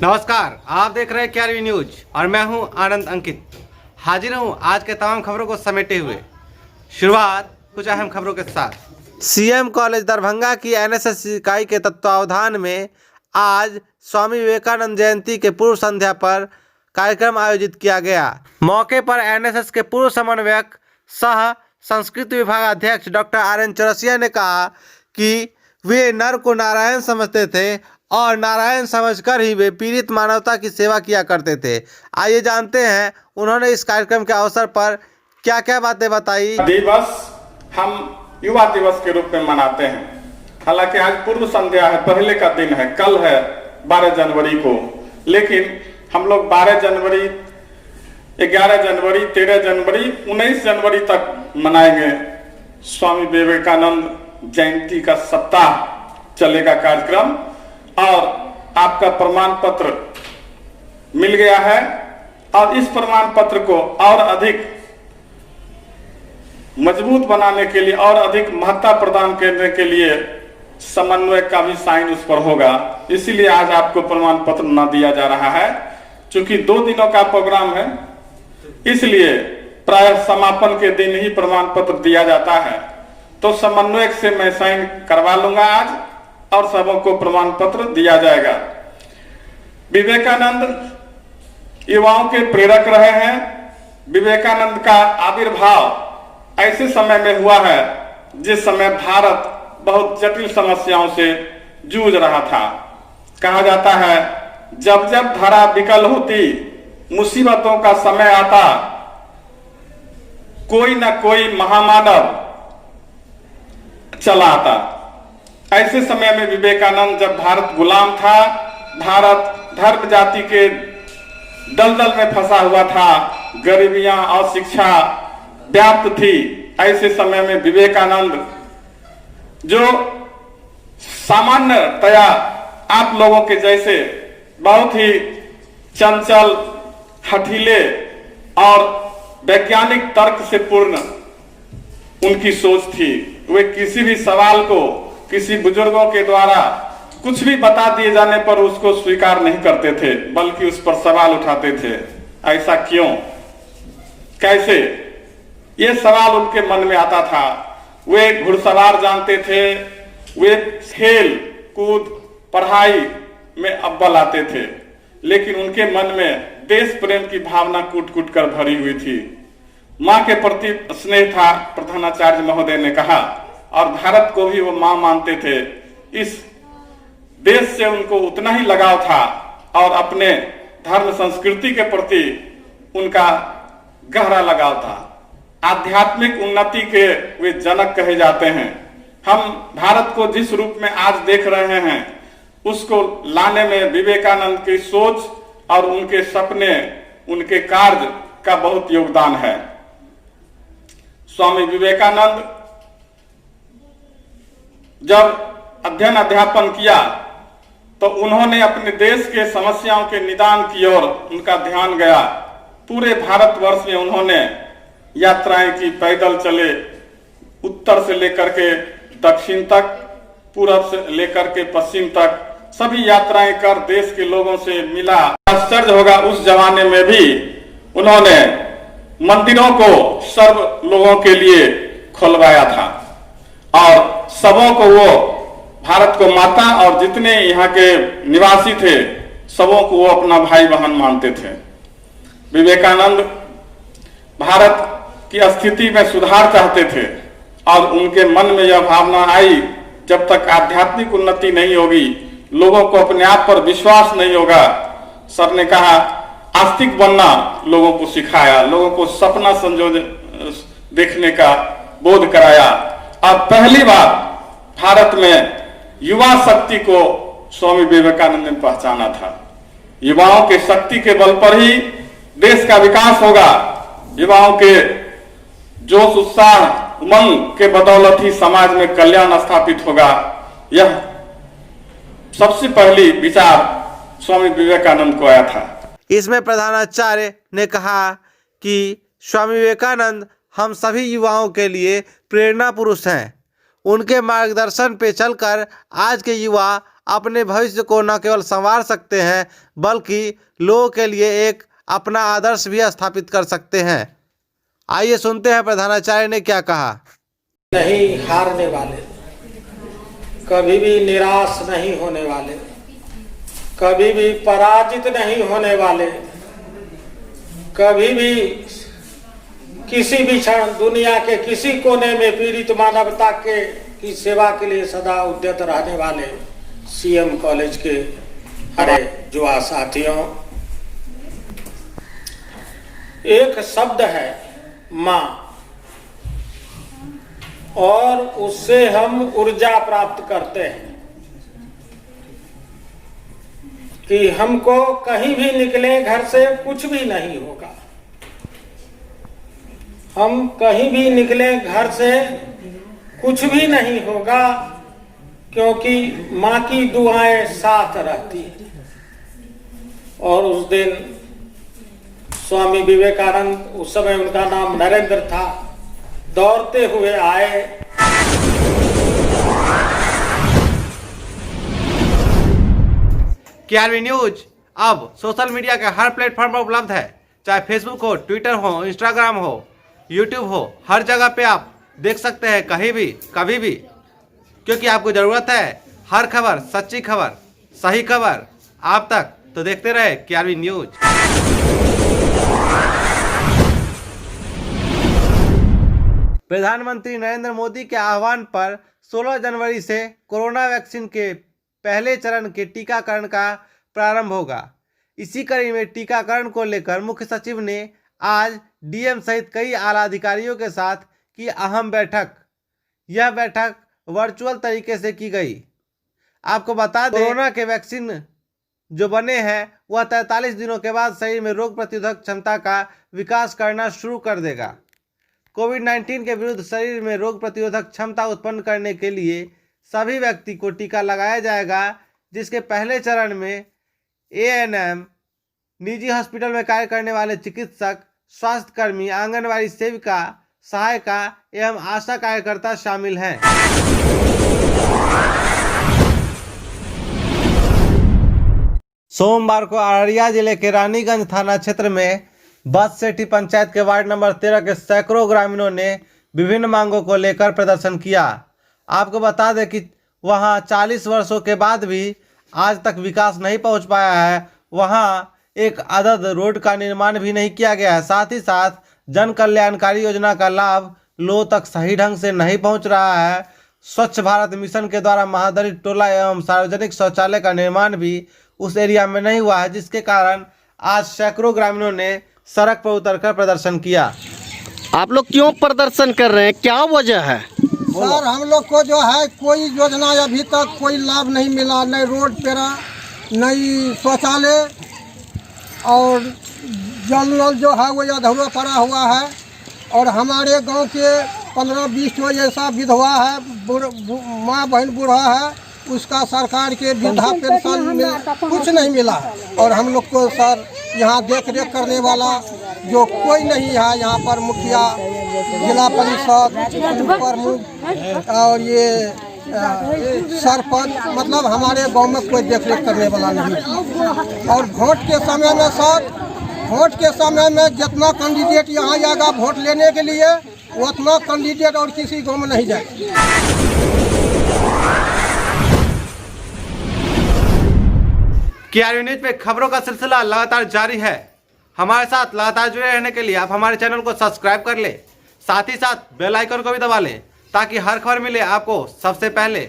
नमस्कार, आप देख रहे हैं केआरवी न्यूज और मैं हूं आनंद अंकित। हाजिर हूं आज के तमाम खबरों को समेटे हुए। शुरुआत कुछ अहम खबरों के साथ। सीएम कॉलेज दरभंगा की एनएसएस इकाई के तत्वावधान में आज स्वामी विवेकानंद जयंती के पूर्व संध्या पर कार्यक्रम आयोजित किया गया। मौके पर एनएसएस के पूर्व समन्वयक सह संस्कृत विभाग अध्यक्ष डॉक्टर RN चौरसिया ने कहा कि वे नर को नारायण समझते थे और नारायण समझकर ही वे पीड़ित मानवता की सेवा किया करते थे। आइए जानते हैं उन्होंने इस कार्यक्रम के अवसर पर क्या क्या बातें बताई। दिवस हम युवा दिवस के रूप में मनाते हैं। हालांकि आज पूर्व संध्या है, पहले का दिन है, कल है 12 जनवरी को, लेकिन हम लोग 12 जनवरी, 11 जनवरी, 13 जनवरी, 19 जनवरी तक मनाएंगे। स्वामी विवेकानंद जयंती का सप्ताह चलेगा कार्यक्रम और आपका प्रमाण पत्र मिल गया है और इस प्रमाण पत्र को और अधिक मजबूत बनाने के लिए और अधिक महत्ता प्रदान करने के लिए समन्वय का भी साइन उस पर होगा। इसीलिए आज आपको प्रमाण पत्र न दिया जा रहा है। चूंकि 2 दिनों का प्रोग्राम है, इसलिए प्राय समापन के दिन ही प्रमाण पत्र दिया जाता है। तो समन्वयक से मैं साइन करवा लूंगा आज और सबों को प्रमाण पत्र दिया जाएगा। विवेकानंद युवाओं के प्रेरक रहे हैं। विवेकानंद का आविर्भाव ऐसे समय में हुआ है जिस समय भारत बहुत जटिल समस्याओं से जूझ रहा था। कहा जाता है जब जब धरा विकल होती, मुसीबतों का समय आता, कोई न कोई महामानव चला आता। ऐसे समय में विवेकानंद, जब भारत गुलाम था, भारत धर्म जाति के दलदल में फंसा हुआ था, गरीबियां और शिक्षा व्याप्त थी, ऐसे समय में विवेकानंद जो सामान्यतया आप लोगों के जैसे बहुत ही चंचल, हठीले और वैज्ञानिक तर्क से पूर्ण उनकी सोच थी। वे किसी भी सवाल को किसी बुजुर्गों के द्वारा कुछ भी बता दिए जाने पर उसको स्वीकार नहीं करते थे, बल्कि उस पर सवाल उठाते थे। ऐसा क्यों, कैसे, ये सवाल उनके मन में आता था। वे घुड़सवार जानते थे, वे खेल कूद पढ़ाई में अव्वल आते थे, लेकिन उनके मन में देश प्रेम की भावना कूट कूट कर भरी हुई थी। माँ के प्रति स्नेह था, प्रधानाचार्य महोदय ने कहा, और भारत को भी वो मां मानते थे। इस देश से उनको उतना ही लगाव था और अपने धर्म संस्कृति के प्रति उनका गहरा लगाव था। आध्यात्मिक उन्नति के वे जनक कहे जाते हैं। हम भारत को जिस रूप में आज देख रहे हैं, उसको लाने में विवेकानंद की सोच और उनके सपने, उनके कार्य का बहुत योगदान है। स्वामी विवेकानंद जब अध्ययन अध्यापन किया तो उन्होंने अपने देश के समस्याओं के निदान की ओर उनका ध्यान गया। पूरे भारतवर्ष में उन्होंने यात्राएं की, पैदल चले, उत्तर से लेकर के दक्षिण तक, पूरब से लेकर के पश्चिम तक सभी यात्राएं कर देश के लोगों से मिला। आश्चर्य होगा, उस जमाने में भी उन्होंने मंदिरों को सर्व लोगों के लिए खुलवाया था और सबों को, वो भारत को माता और जितने यहाँ के निवासी थे सबों को वो अपना भाई बहन मानते थे। विवेकानंद भारत की स्थिति में सुधार चाहते थे और उनके मन में यह भावना आई, जब तक आध्यात्मिक उन्नति नहीं होगी, लोगों को अपने आप पर विश्वास नहीं होगा। सर ने कहा आस्तिक बनना लोगों को सिखाया, लोगों को सपना देखने का बोध कराया। और पहली बार भारत में युवा शक्ति को स्वामी विवेकानंद ने पहचाना था। युवाओं के शक्ति के बल पर ही देश का विकास होगा। युवाओं के जोश, उत्साह, उमंग के बदौलत ही समाज में कल्याण स्थापित होगा। यह सबसे पहली विचार स्वामी विवेकानंद को आया था। इसमें प्रधानाचार्य ने कहा कि स्वामी विवेकानंद हम सभी युवाओं के लिए प्रेरणा पुरुष हैं। उनके मार्गदर्शन पे चलकर आज के युवा अपने भविष्य को न केवल संवार सकते हैं बल्कि लोगों के लिए एक अपना आदर्श भी स्थापित कर सकते हैं। आइए सुनते हैं प्रधानाचार्य ने क्या कहा। नहीं हारने वाले, कभी भी निराश नहीं होने वाले, कभी भी पराजित नहीं होने वाले, कभी भी किसी भी क्षण दुनिया के किसी कोने में पीड़ित मानवता की सेवा के लिए सदा उद्यत रहने वाले सीएम कॉलेज के हरे युवा साथियों, एक शब्द है माँ, और उससे हम ऊर्जा प्राप्त करते हैं कि हमको कहीं भी निकले घर से कुछ भी नहीं होगा। हम कहीं भी निकले घर से कुछ भी नहीं होगा, क्योंकि माँ की दुआएं साथ रहती है। और उस दिन स्वामी विवेकानंद, उस समय उनका नाम नरेंद्र था, दौड़ते हुए आए। केआरवी न्यूज अब सोशल मीडिया के हर प्लेटफॉर्म पर उपलब्ध है, चाहे फेसबुक हो, ट्विटर हो, इंस्टाग्राम हो, यूट्यूब हो, हर जगह पे आप देख सकते हैं, कहीं भी कभी भी, क्योंकि आपको ज़रूरत है हर खबर, सच्ची खबर, सही खबर आप तक। तो देखते रहे केआरवी न्यूज। प्रधानमंत्री नरेंद्र मोदी के आह्वान पर 16 जनवरी से कोरोना वैक्सीन के पहले चरण के टीकाकरण का प्रारंभ होगा। इसी कड़ी में टीकाकरण को लेकर मुख्य सचिव ने आज डीएम सहित कई आला अधिकारियों के साथ की अहम बैठक। यह बैठक वर्चुअल तरीके से की गई। आपको बता दें, कोरोना के वैक्सीन जो बने हैं वह 43 दिनों के बाद शरीर में रोग प्रतिरोधक क्षमता का विकास करना शुरू कर देगा। कोविड-19 के विरुद्ध शरीर में रोग प्रतिरोधक क्षमता उत्पन्न करने के लिए सभी व्यक्ति को टीका लगाया जाएगा, जिसके पहले चरण में एएनएम, निजी हॉस्पिटल में कार्य करने वाले चिकित्सक, स्वास्थ्यकर्मी, आंगनबाड़ी सेविका, सहायिका एवं आशा कार्यकर्ता शामिल हैं। सोमवार को अररिया जिले के रानीगंज थाना क्षेत्र में बससेठी पंचायत के वार्ड नंबर 13 के सैकड़ों ग्रामीणों ने विभिन्न मांगों को लेकर प्रदर्शन किया। आपको बता दें कि वहां 40 वर्षों के बाद भी आज तक विकास नहीं पहुंच पाया है। वहां एक अदद रोड का निर्माण भी नहीं किया गया है। साथ ही साथ जन कल्याणकारी योजना का लाभ लोगों तक सही ढंग से नहीं पहुंच रहा है। स्वच्छ भारत मिशन के द्वारा महादलित टोला एवं सार्वजनिक शौचालय का निर्माण भी उस एरिया में नहीं हुआ है, जिसके कारण आज सैकड़ों ग्रामीणों ने सड़क पर उतरकर प्रदर्शन किया। आप लोग क्यों प्रदर्शन कर रहे हैं, क्या वजह है? सर, हम लोग को जो है कोई योजना अभी तक कोई लाभ नहीं मिला, नहीं रोड पेरा, नहीं शौचालय, और जल नल जो है वो अधूरा पड़ा हुआ है। और हमारे गांव के 15-20 तो ऐसा विधवा है, माँ बहन बूढ़ा है, उसका सरकार के वृद्धा पेंशन कुछ नहीं मिला। और हम लोग को सर यहाँ देख रेख करने वाला जो कोई नहीं है, यहाँ पर मुखिया, जिला परिषद, प्रमुख और ये सरपंच, मतलब हमारे गांव में कोई देख रेख करने वाला नहीं। और वोट के समय में सर, वोट के समय में जितना कैंडिडेट यहाँ आएगा वोट लेने के लिए, उतना कैंडिडेट और किसी गांव में नहीं जाएगा। केआरवी न्यूज पे खबरों का सिलसिला लगातार जारी है। हमारे साथ लगातार जुड़े रहने के लिए आप हमारे चैनल को सब्सक्राइब कर ले, साथ ही साथ बेल आइकन को भी दबा लें, ताकि हर खबर मिले आपको सबसे पहले।